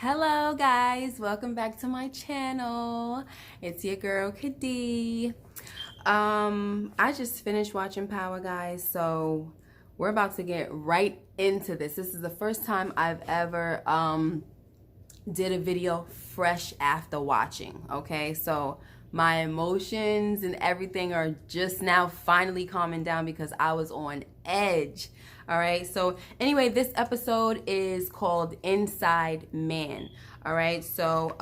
Hello guys, welcome back to my channel. It's your girl Kadi. I just finished watching Power, guys, so we're about to get right into this. This is the first time I've ever did a video fresh after watching. Okay, so my emotions and everything are just now finally calming down because I was on edge. All right, so anyway, this episode is called Inside Man. All right, so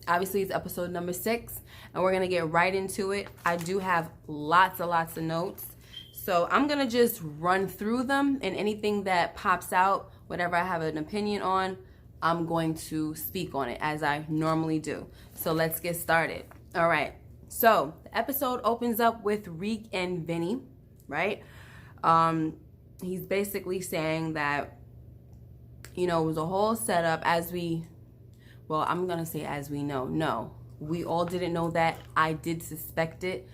obviously it's episode number 6 and we're gonna get right into it. I do have lots of notes, so I'm gonna just run through them, and anything that pops out, whatever I have an opinion on, I'm going to speak on it as I normally do. So let's get started. All right, so the episode opens up with Tariq and Vinny, right? He's basically saying that, you know, it was a whole setup as we, well, I'm going to say as we know. No, we all didn't know that. I did suspect it.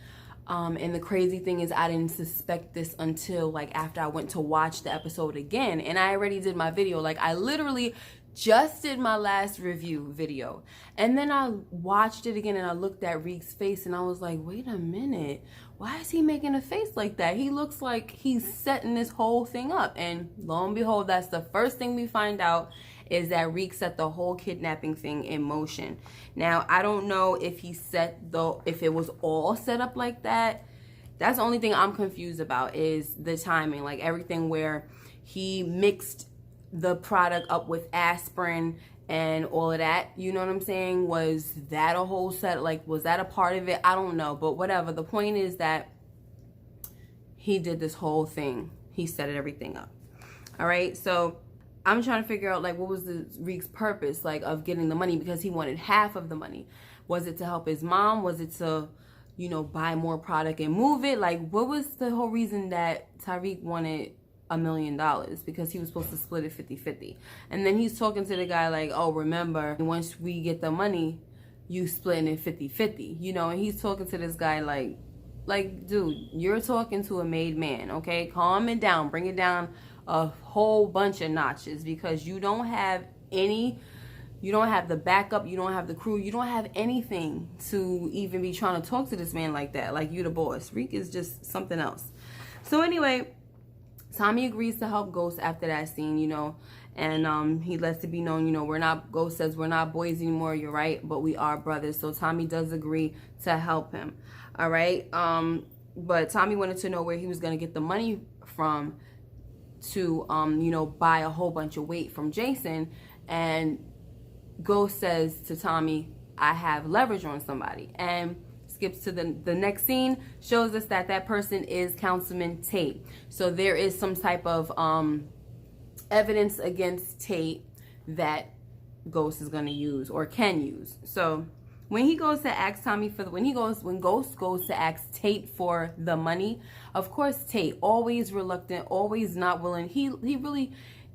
And the crazy thing is I didn't suspect this until like after I went to watch the episode again. And I already did my video. Like I literally just did my last review video. And then I watched it again and I looked at Tariq's face and I was like, wait a minute. Why is he making a face like that? He looks like he's setting this whole thing up. And lo and behold, that's the first thing we find out, is that Tariq set the whole kidnapping thing in motion. Now, I don't know if if it was all set up like that. That's the only thing I'm confused about, is the timing. Like everything where he mixed the product up with aspirin and all of that, you know what I'm saying? Was that a whole set? Like, was that a part of it? I don't know, but whatever. The point is that he did this whole thing. He set everything up. All right, so I'm trying to figure out, like, what was Tariq's purpose, like, of getting the money? Because he wanted half of the money. Was it to help his mom? Was it to, you know, buy more product and move it? Like, what was the whole reason that Tariq wanted $1 million? Because he was supposed to split it 50-50. And then he's talking to the guy like, oh, remember, once we get the money, you splitting it 50-50, you know? And he's talking to this guy like, dude, you're talking to a made man, okay? Calm it down, bring it down a whole bunch of notches, because you don't have the backup, you don't have the crew, you don't have anything to even be trying to talk to this man like that. Like, you the boss. Tariq is just something else. So anyway, Tommy agrees to help Ghost after that scene, you know, and he lets it be known, you know, Ghost says we're not boys anymore, you're right, but we are brothers. So Tommy does agree to help him, all right? But Tommy wanted to know where he was going to get the money from to, you know, buy a whole bunch of weight from Jason. And Ghost says to Tommy, I have leverage on somebody. And skips to the next scene, shows us that person is Councilman Tate. So there is some type of evidence against Tate that Ghost is going to use or can use. So when he goes to ask Tommy for when Ghost goes to ask Tate for the money, of course Tate, always reluctant, always not willing. He really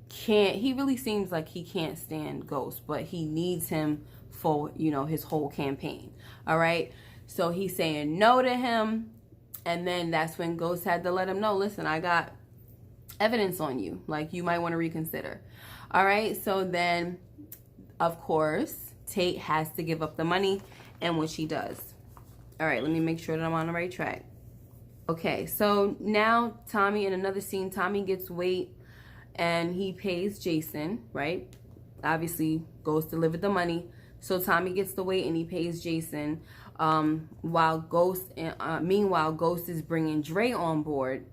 can't. He really seems like he can't stand Ghost, but he needs him for, you know, his whole campaign. All right. So he's saying no to him, and then that's when Ghost had to let him know, listen, I got evidence on you. Like, you might want to reconsider. All right, so then, of course, Tate has to give up the money, and which he does. All right, let me make sure that I'm on the right track. Okay, so now Tommy, in another scene, Tommy gets weight, and he pays Jason, right? Obviously, Ghost delivered the money. So Tommy gets the weight and he pays Jason. Meanwhile, Ghost is bringing Dre on board,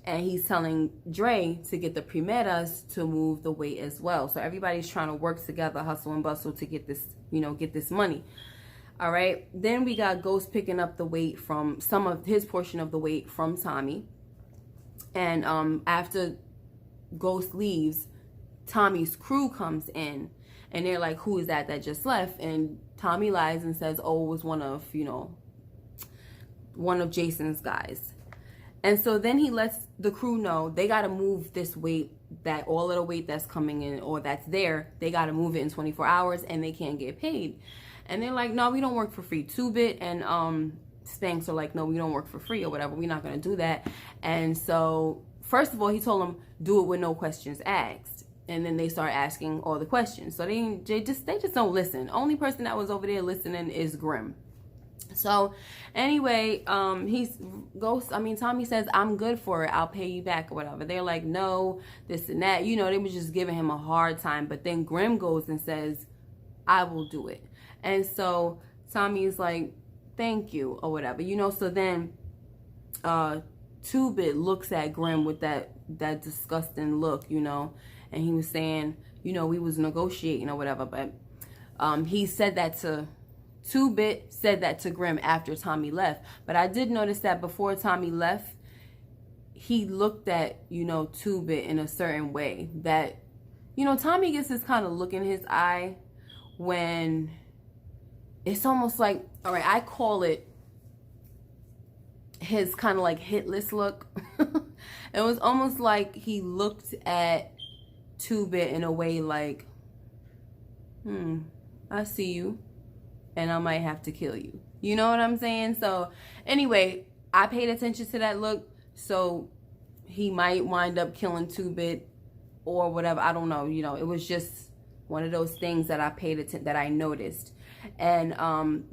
and he's telling Dre to get the Primeras to move the weight as well. So everybody's trying to work together, hustle and bustle, to get this, you know, get this money. All right. Then we got Ghost picking up the weight from some of his portion of the weight from Tommy. And after Ghost leaves, Tommy's crew comes in. And they're like, who is that just left? And Tommy lies and says, oh, it was one of Jason's guys. And so then he lets the crew know they got to move this weight, that all of the weight that's coming in or that's there, they got to move it in 24 hours and they can't get paid. And they're like, no, we don't work for free. Two-Bit and Spanx are like, no, we don't work for free or whatever. We're not going to do that. And so, first of all, he told them, do it with no questions asked. And then they start asking all the questions. So they just don't listen. Only person that was over there listening is Grim. So anyway, Tommy says, I'm good for it, I'll pay you back or whatever. They're like, no, this and that, they were just giving him a hard time. But then Grim goes and says, I will do it. And so Tommy's like, thank you or whatever, so then Two-Bit looks at Grim with that disgusting look, and he was saying, we was negotiating or whatever. But he said that to Two-Bit, said that to Grim after Tommy left. But I did notice that before Tommy left, he looked at, Two-Bit in a certain way that, Tommy gets this kind of look in his eye when it's almost like, all right, I call it his kind of like hit list look. It was almost like he looked at Two-Bit in a way like, I see you and I might have to kill you. You know what I'm saying? So anyway, I paid attention to that look. So he might wind up killing Two-Bit or whatever. I don't know. It was just one of those things that I paid attention, that I noticed. And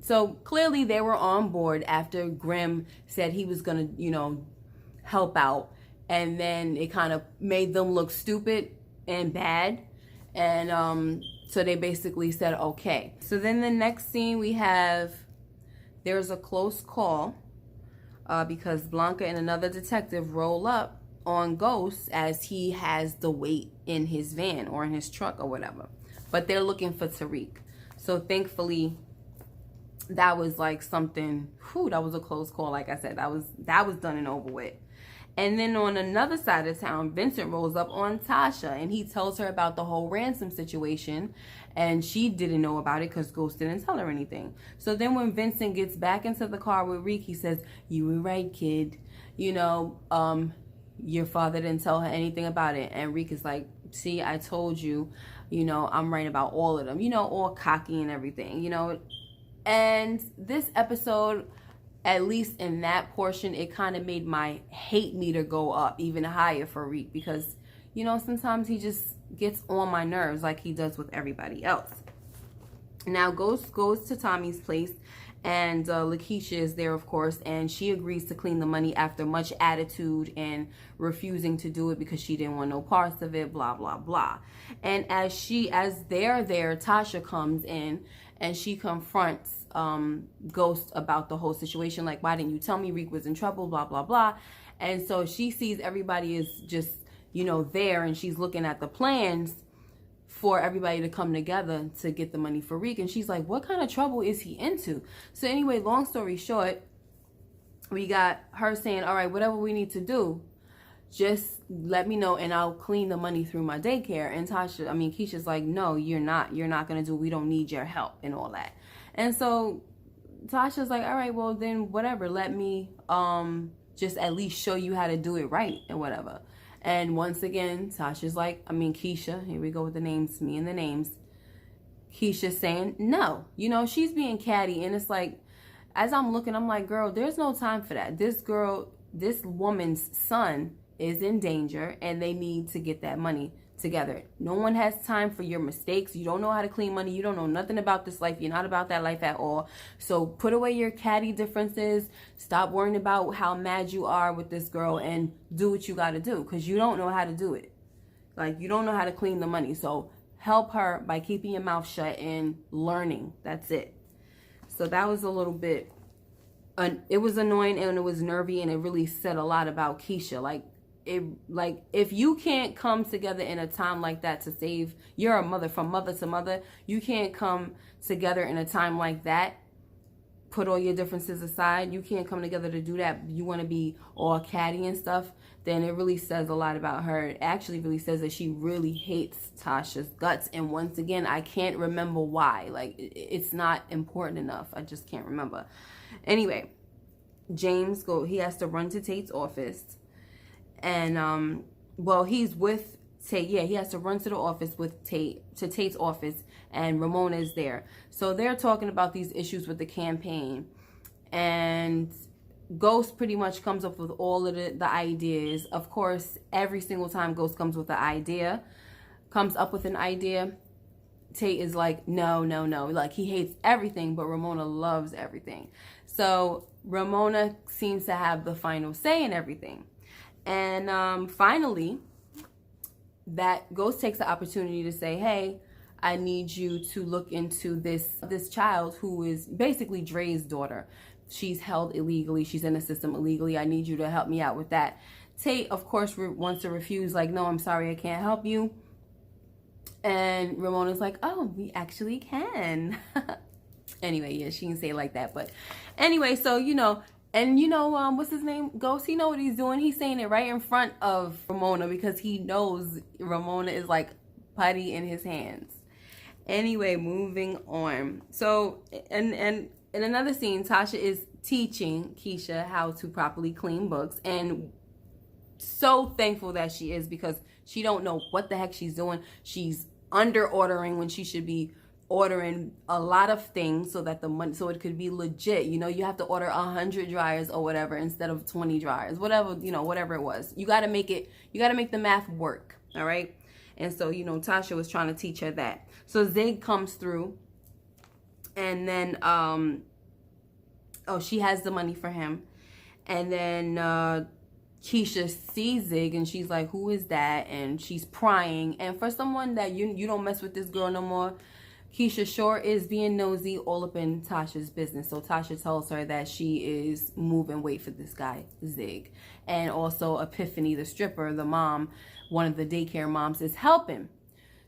so clearly they were on board after Grim said he was gonna, help out. And then it kind of made them look stupid and bad. And so they basically said, okay. So then the next scene we have, there's a close call because Blanca and another detective roll up on Ghost as he has the weight in his van or in his truck or whatever. But they're looking for Tariq. So thankfully, that was like something, that was a close call. Like I said, that was done and over with. And then on another side of town, Vincent rolls up on Tasha and he tells her about the whole ransom situation. And she didn't know about it because Ghost didn't tell her anything. So then when Vincent gets back into the car with Reek, he says, you were right, kid. Your father didn't tell her anything about it. And Reek is like, see, I told you, I'm right about all of them, all cocky and everything, And this episode, at least in that portion, it kind of made my hate meter go up even higher for Reek because, sometimes he just gets on my nerves like he does with everybody else. Now, Ghost goes to Tommy's place and Lakeisha is there, of course, and she agrees to clean the money after much attitude and refusing to do it because she didn't want no parts of it, blah, blah, blah. And as they're there, Tasha comes in and she confronts Ghost about the whole situation. Like, why didn't you tell me Reek was in trouble, blah, blah, blah. And so she sees everybody is just, there, and she's looking at the plans for everybody to come together to get the money for Reek. And she's like, what kind of trouble is he into? So anyway, long story short, we got her saying, all right, whatever we need to do, just let me know and I'll clean the money through my daycare. And Keisha's like, no, you're not going to do it. We don't need your help and all that. And so Tasha's like, all right, well then whatever. Let me just at least show you how to do it right and whatever. And once again, Tasha's like, Keisha, here we go with the names, me and the names. Keisha's saying no. She's being catty. And it's like, as I'm looking, I'm like, girl, there's no time for that. This woman's son is in danger and they need to get that money together. No one has time for your mistakes. You don't know how to clean money. You don't know nothing about this life. You're not about that life at all. So put away your catty differences. Stop worrying about how mad you are with this girl and do what you got to do because you don't know how to do it. Like, you don't know how to clean the money. So help her by keeping your mouth shut and learning. That's it. So that was a little bit, it was annoying and it was nervy and it really said a lot about Keisha. Like, if you can't come together in a time like that to save, you're a mother from mother to mother, you can't come together in a time like that, put all your differences aside, you can't come together to do that, you want to be all catty and stuff, then it really says a lot about her. It actually really says that she really hates Tasha's guts. And once again, I can't remember why. Like, it's not important enough. I just can't remember. Anyway, James he has to run to Tate's office. And, he's with Tate. Yeah, he has to run to the office with Tate, to Tate's office, and Ramona is there. So they're talking about these issues with the campaign. And Ghost pretty much comes up with all of the ideas. Of course, every single time Ghost comes with the idea, comes up with an idea, Tate is like, no. Like, he hates everything, but Ramona loves everything. So Ramona seems to have the final say in everything. And finally, that Ghost takes the opportunity to say, hey, I need you to look into this child who is basically Dre's daughter. She's held illegally. She's in the system illegally. I need you to help me out with that. Tate, of course, wants to refuse, like, no, I'm sorry, I can't help you. And Ramona's like, oh, we actually can. Anyway, yeah, she didn't say it like that. But anyway, so, you know, and you know, what's his name? Ghost, he know what he's doing. He's saying it right in front of Ramona because he knows Ramona is like putty in his hands. Anyway, moving on. So, and in another scene, Tasha is teaching Keisha how to properly clean books. And so thankful that she is, because she don't know what the heck she's doing. She's under ordering when she should be ordering a lot of things so that the money, so it could be legit. You know, you have to order 100 dryers or whatever instead of 20 dryers, whatever, you know, whatever it was. You got to make the math work. All right. And so, you know, Tasha was trying to teach her that. So Zig comes through, and then, she has the money for him. And then, Keisha sees Zig and she's like, who is that? And she's prying. And for someone that you don't mess with this girl no more, Keisha sure is being nosy all up in Tasha's business. So Tasha tells her that she is moving weight for this guy, Zig. And also Epiphany, the stripper, the mom, one of the daycare moms, is helping.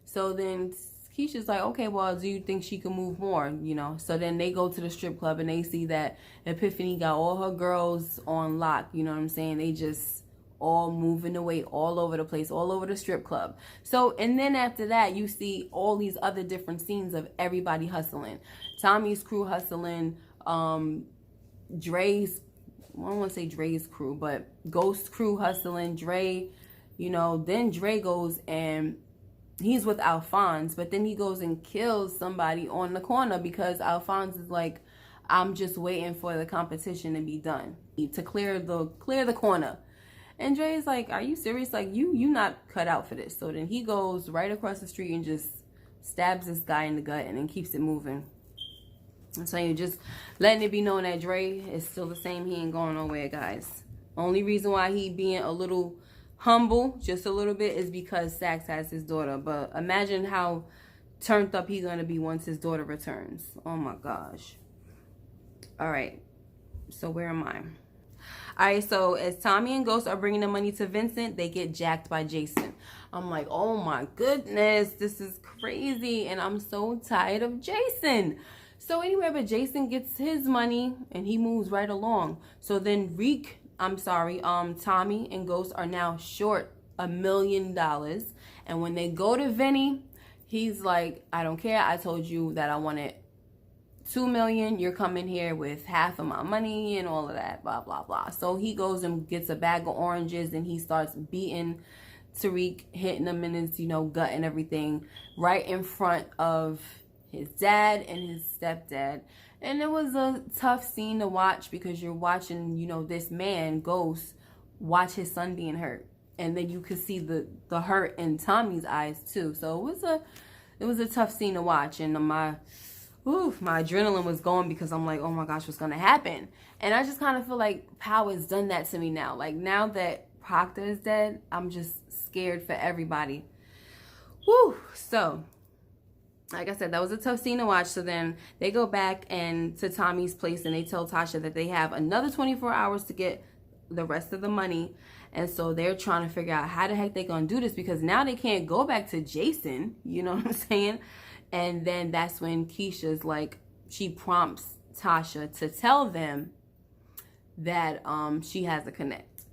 So then Keisha's like, okay, well, do you think she can move more? You know, so then they go to the strip club and they see that Epiphany got all her girls on lock. You know what I'm saying? They just all moving away all over the place, all over the strip club. So, and then after that, you see all these other different scenes of everybody hustling. Tommy's crew hustling, Dre's, I don't want to say Dre's crew, but Ghost crew hustling, Dre, you know, then Dre goes and he's with Alphonse, but then he goes and kills somebody on the corner because Alphonse is like, I'm just waiting for the competition to be done to clear the corner. And Dre's like, are you serious? Like, you not cut out for this. So then he goes right across the street and just stabs this guy in the gut and then keeps it moving. And so you're just letting it be known that Dre is still the same. He ain't going nowhere, guys. Only reason why he being a little humble, just a little bit, is because Sax has his daughter. But imagine how turned up he's going to be once his daughter returns. Oh my gosh. All right. So where am I? All right, so as Tommy and Ghost are bringing the money to Vincent, they get jacked by Jason. I'm like, oh my goodness, this is crazy, and I'm so tired of Jason. So anyway, but Jason gets his money, and he moves right along. So then Tommy and Ghost are now short $1 million. And when they go to Vinny, he's like, I don't care. I told you that I wanted $2 million. You're coming here with half of my money and all of that, blah, blah, blah. So he goes and gets a bag of oranges and he starts beating Tariq, hitting him in his, you know, gut and everything right in front of his dad and his stepdad. And it was a tough scene to watch because you're watching, you know, this man, Ghost, watch his son being hurt. And then you could see the hurt in Tommy's eyes too. So it was a tough scene to watch. And my adrenaline was going because I'm like, oh my gosh, what's going to happen? And I just kind of feel like Power has done that to me now. Like, now that Proctor is dead, I'm just scared for everybody. Whew. So, like I said, that was a tough scene to watch. So then they go back to Tommy's place and they tell Tasha that they have another 24 hours to get the rest of the money. And so they're trying to figure out how the heck they're going to do this, because now they can't go back to Jason. You know what I'm saying? And then that's when Keisha's like, she prompts Tasha to tell them that she has a connect.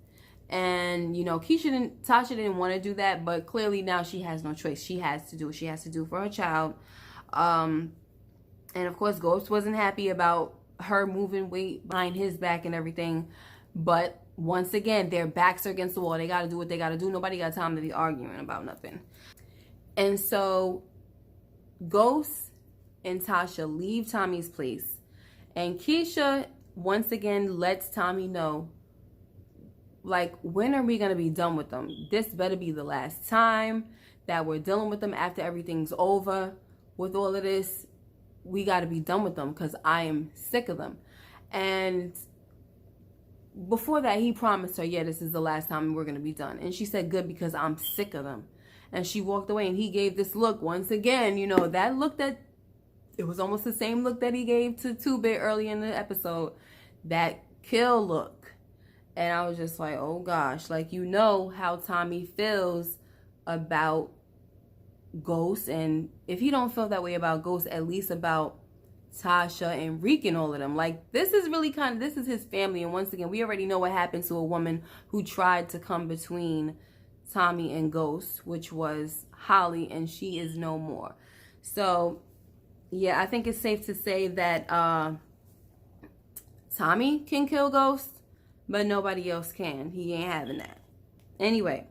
And, you know, Tasha didn't want to do that, but clearly now she has no choice. She has to do what she has to do for her child. And of course, Ghost wasn't happy about her moving weight behind his back and everything. But once again, their backs are against the wall. They got to do what they got to do. Nobody got time to be arguing about nothing. And so Ghost and Tasha leave Tommy's place, and Keisha once again lets Tommy know, like, when are we gonna be done with them? This better be the last time. that we're dealing with them after everything's over with all of this. We got to be done with them because I am sick of them. And before that, he promised her, yeah, this is the last time we're going to be done. And she said, good, because I'm sick of them. And she walked away, and he gave this look once again, you know, that look that, it was almost the same look that he gave to 2-Bit early in the episode, that kill look. And I was just like, oh gosh, like, you know how Tommy feels about Ghost. And if he don't feel that way about Ghost, at least about Tasha and Reek and all of them. Like, this is really kind of, this is his family. And once again, we already know what happened to a woman who tried to come between Tommy and Ghost, which was Holly, and she is no more. So yeah, I think it's safe to say that Tommy can kill Ghost, but nobody else can. He ain't having that. Anyway,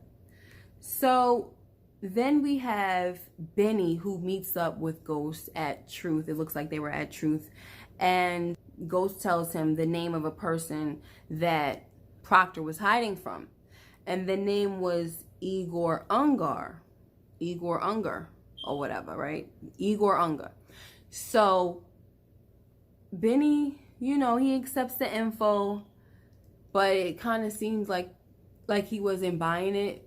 so then we have Vinny, who meets up with Ghost at Truth. It looks like they were at Truth. And Ghost tells him the name of a person that Proctor was hiding from. And the name was Igor Ungar. Igor Ungar, or whatever, right? Igor Ungar. So Vinny, you know, he accepts the info, but it kind of seems like he wasn't buying it.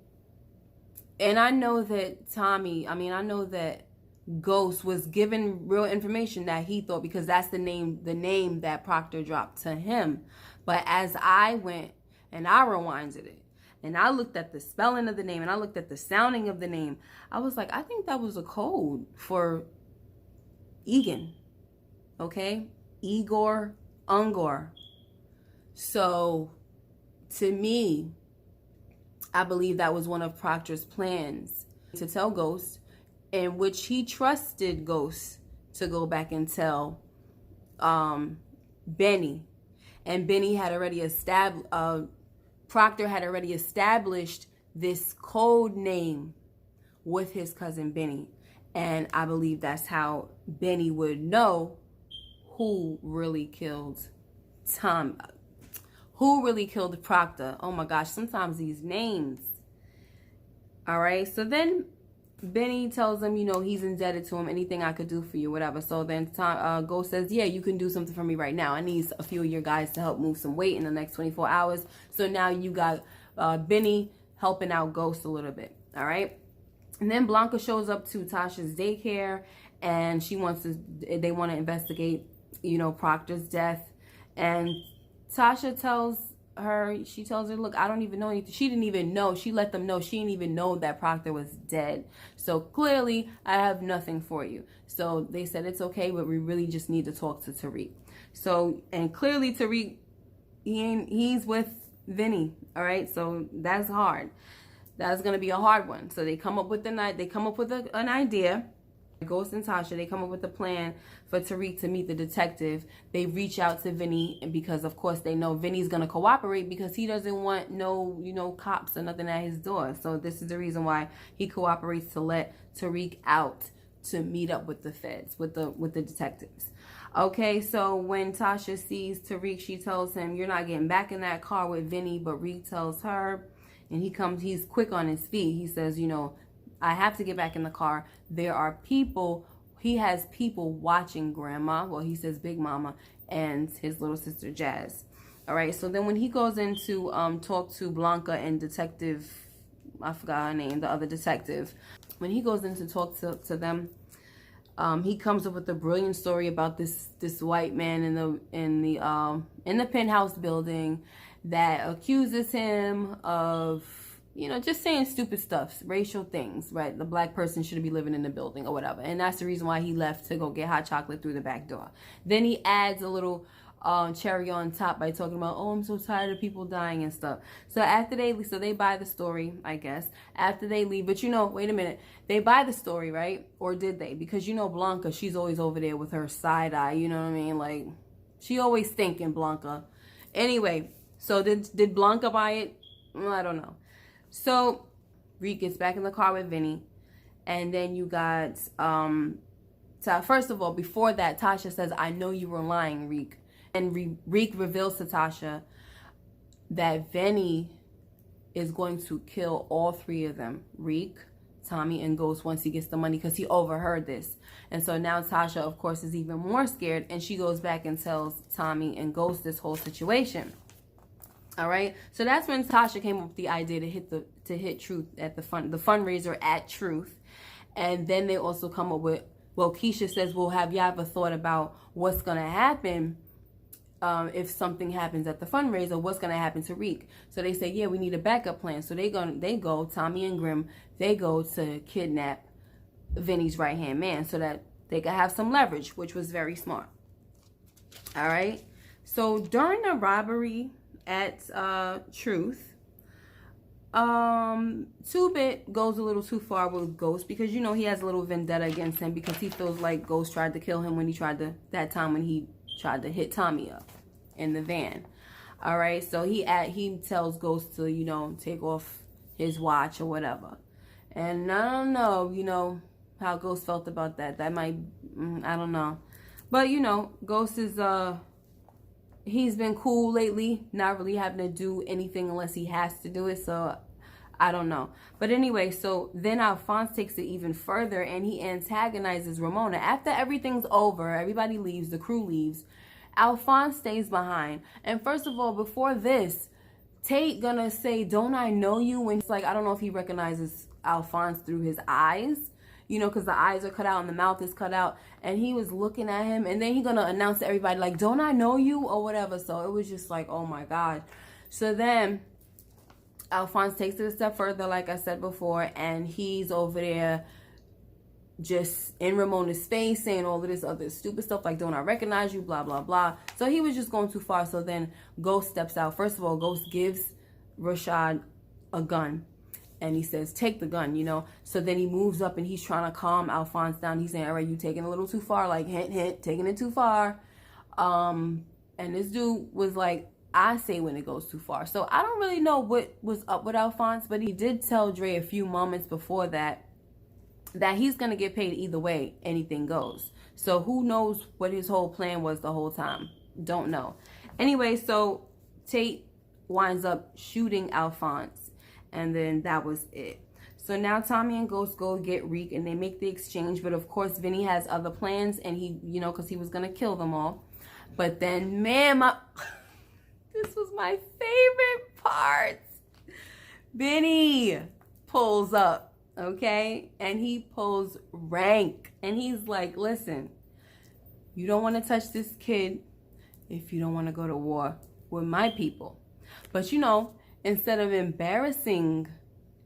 And I know that I know that Ghost was given real information that he thought, because that's the name that Proctor dropped to him. But as I went and I rewinded it, and I looked at the spelling of the name, and I looked at the sounding of the name, I was like, I think that was a code for Egan. Okay? Igor Ungar. So, to me, I believe that was one of Proctor's plans to tell Ghost, in which he trusted Ghost to go back and tell Vinny. And Vinny had already established, Proctor had already established this code name with his cousin Vinny. And I believe that's how Vinny would know who really killed who really killed Proctor. Oh my gosh, sometimes these names. All right, so then Vinny tells him, you know, he's indebted to him, anything I could do for you, whatever. So then Ghost says, yeah, you can do something for me right now. I need a few of your guys to help move some weight in the next 24 hours. So now you got Vinny helping out Ghost a little bit. All right. And then Blanca shows up to Tasha's daycare, and they want to investigate, you know, Proctor's death. And Tasha tells her, look, I don't even know anything. She didn't even know. She let them know she didn't even know that Proctor was dead. So clearly I have nothing for you. So they said it's okay, but we really just need to talk to Tariq. So, and clearly Tariq, he's with Vinny. All right. So that's hard. That's going to be a hard one. So they come up with an idea. Ghost and Tasha, they come up with a plan for Tariq to meet the detective. They reach out to Vinny, and because of course they know Vinny's gonna cooperate, because he doesn't want no, you know, cops or nothing at his door. So this is the reason why he cooperates, to let Tariq out to meet up with the feds, with the detectives. Okay, so when Tasha sees Tariq, she tells him, you're not getting back in that car with Vinny. But Reek tells her, and he's quick on his feet. He says, you know, I have to get back in the car. There are people, he has people watching Grandma, well, he says Big Mama, and his little sister Jazz. All right, so then when he goes in to talk to Blanca and Detective, I forgot her name, the other detective, when he goes in to talk to them, he comes up with a brilliant story about this white man in the penthouse building that accuses him of, you know, just saying stupid stuff, racial things, right? The black person shouldn't be living in the building or whatever. And that's the reason why he left to go get hot chocolate through the back door. Then he adds a little cherry on top by talking about, oh, I'm so tired of people dying and stuff. So after they buy the story, I guess, after they leave. But you know, wait a minute, they buy the story, right? Or did they? Because you know Blanca, she's always over there with her side eye, you know what I mean? Like, she always thinking, Blanca. Anyway, so did Blanca buy it? Well, I don't know. So Reek gets back in the car with Vinny, and then you got first of all, before that, Tasha says, I know you were lying, Reek. And Reek reveals to Tasha that Vinny is going to kill all three of them, Reek, Tommy and Ghost once he gets the money, because he overheard this. And so now Tasha, of course, is even more scared, and she goes back and tells Tommy and Ghost this whole situation. All right, so that's when Tasha came up with the idea to hit Truth at the fundraiser at Truth. And then they also come up with, well, Keisha says, well, have you ever thought about what's gonna happen if something happens at the fundraiser? What's gonna happen to Reek? So they say, yeah, we need a backup plan. So they go, Tommy and Grim, they go to kidnap Vinny's right hand man so that they could have some leverage, which was very smart. All right, so during the robbery at Truth, 2-Bit goes a little too far with Ghost, because you know he has a little vendetta against him, because he feels like Ghost tried to kill him when he tried to hit Tommy up in the van. All right, so he tells Ghost to, you know, take off his watch or whatever. And I don't know, you know, how Ghost felt about that. That might, I don't know. But, you know, Ghost is, he's been cool lately, not really having to do anything unless he has to do it. So I don't know. But anyway, so then Alphonse takes it even further, and he antagonizes Ramona. After everything's over, everybody leaves, the crew leaves, Alphonse stays behind. And first of all, before this, Tate gonna say, don't I know you? When it's like, I don't know if he recognizes Alphonse through his eyes, you know, because the eyes are cut out and the mouth is cut out. And he was looking at him, and then he gonna announce to everybody, like, don't I know you? Or whatever. So it was just like, oh my God. So then Alphonse takes it a step further, like I said before, and he's over there just in Ramona's face saying all of this other stupid stuff, like, don't I recognize you, blah, blah, blah. So he was just going too far. So then Ghost steps out. First of all, Ghost gives Rashad a gun, and he says, take the gun, you know. So then he moves up, and he's trying to calm Alphonse down. He's saying, all right, you taking it a little too far, like, hint, hint, taking it too far. And this dude was like, I say when it goes too far. So I don't really know what was up with Alphonse, but he did tell Dre a few moments before that he's going to get paid either way, anything goes. So who knows what his whole plan was the whole time. Don't know. Anyway, so Tate winds up shooting Alphonse, and then that was it. So now Tommy and Ghost go get Reek, and they make the exchange. But of course, Vinny has other plans, and he, you know, because he was going to kill them all. But then, man, this was my favorite part. Vinny pulls up, okay? And he pulls rank. And he's like, listen, you don't want to touch this kid if you don't want to go to war with my people. But, you know, instead of embarrassing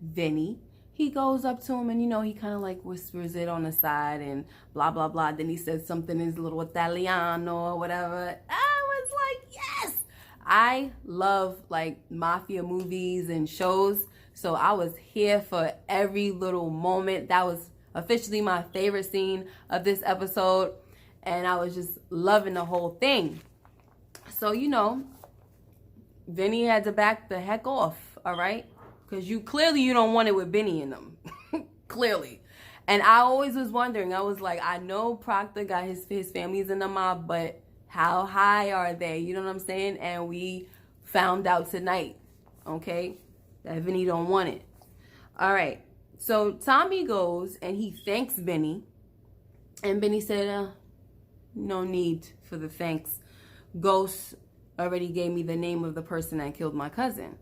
Vinny, he goes up to him and, you know, he kind of like whispers it on the side and blah, blah, blah. Then he says something in his little Italiano or whatever. I was like, yes! I love like mafia movies and shows, so I was here for every little moment. That was officially my favorite scene of this episode, and I was just loving the whole thing. So, you know, Vinny had to back the heck off, all right? Because you don't want it with Vinny in them. Clearly. And I always was wondering, I was like, I know Proctor got his family's in the mob, but how high are they? You know what I'm saying? And we found out tonight, okay, that Vinny don't want it. All right. So Tommy goes and he thanks Vinny. And Vinny said, no need for the thanks. Ghost already gave me the name of the person that killed my cousin.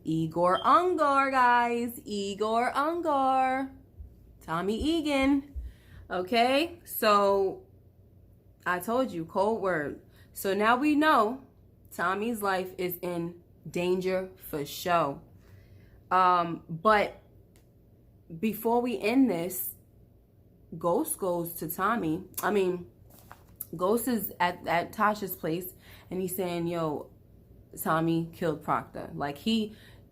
Igor Ungar, guys. Igor Ungar. Tommy Egan. Okay, so I told you, cold word. So now we know Tommy's life is in danger for sure. But before we end this, Ghost goes to Tommy. Ghost is at Tasha's place, and he's saying, yo, Tommy killed Proctor. Like,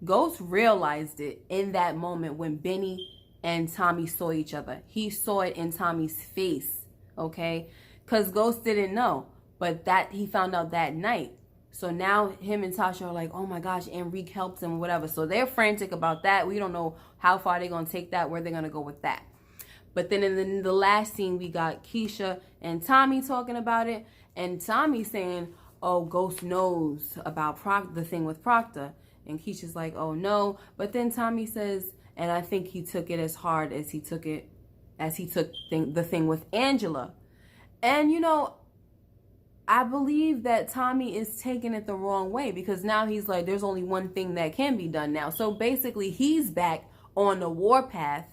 Ghost realized it in that moment when Vinny and Tommy saw each other. He saw it in Tommy's face, okay? Because Ghost didn't know, but that he found out that night. So now him and Tasha are like, oh my gosh, Enrique helped him, whatever. So they're frantic about that. We don't know how far they're going to take that, where they're going to go with that. But then in the last scene, we got Keisha and Tommy talking about it. And Tommy saying, oh, Ghost knows about the thing with Proctor. And Keisha's like, oh no. But then Tommy says, and I think he took it as hard as he took the thing with Angela. And you know, I believe that Tommy is taking it the wrong way, because now he's like, there's only one thing that can be done now. So basically he's back on the warpath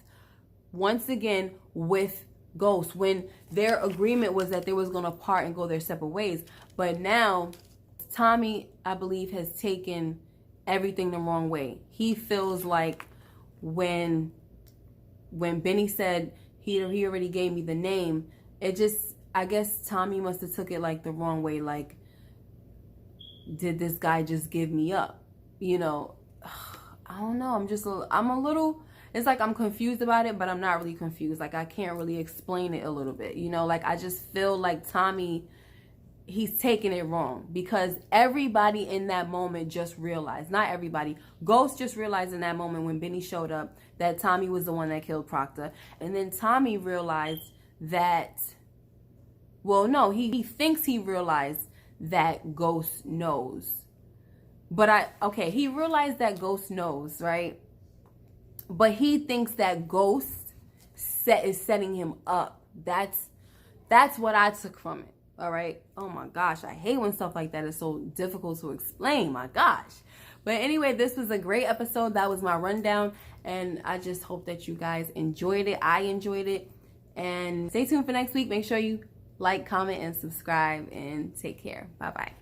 once again with Ghost, when their agreement was that they was going to part and go their separate ways. But now Tommy, I believe, has taken everything the wrong way. He feels like when Vinny said he already gave me the name, it just, I guess Tommy must have took it like the wrong way. Like, did this guy just give me up? You know, I don't know. I'm a little, it's like I'm confused about it, but I'm not really confused. Like, I can't really explain it a little bit. You know, like, I just feel like Tommy, he's taking it wrong, because everybody in that moment just realized, not everybody, Ghost just realized in that moment when Vinny showed up that Tommy was the one that killed Proctor. And then Tommy realized that, well, no, he thinks he realized that Ghost knows. But he realized that Ghost knows, right? But he thinks that Ghost is setting him up. That's what I took from it. All right. Oh my gosh. I hate when stuff like that is so difficult to explain. My gosh. But anyway, this was a great episode. That was my rundown. And I just hope that you guys enjoyed it. I enjoyed it. And stay tuned for next week. Make sure you like, comment, and subscribe. And take care. Bye-bye.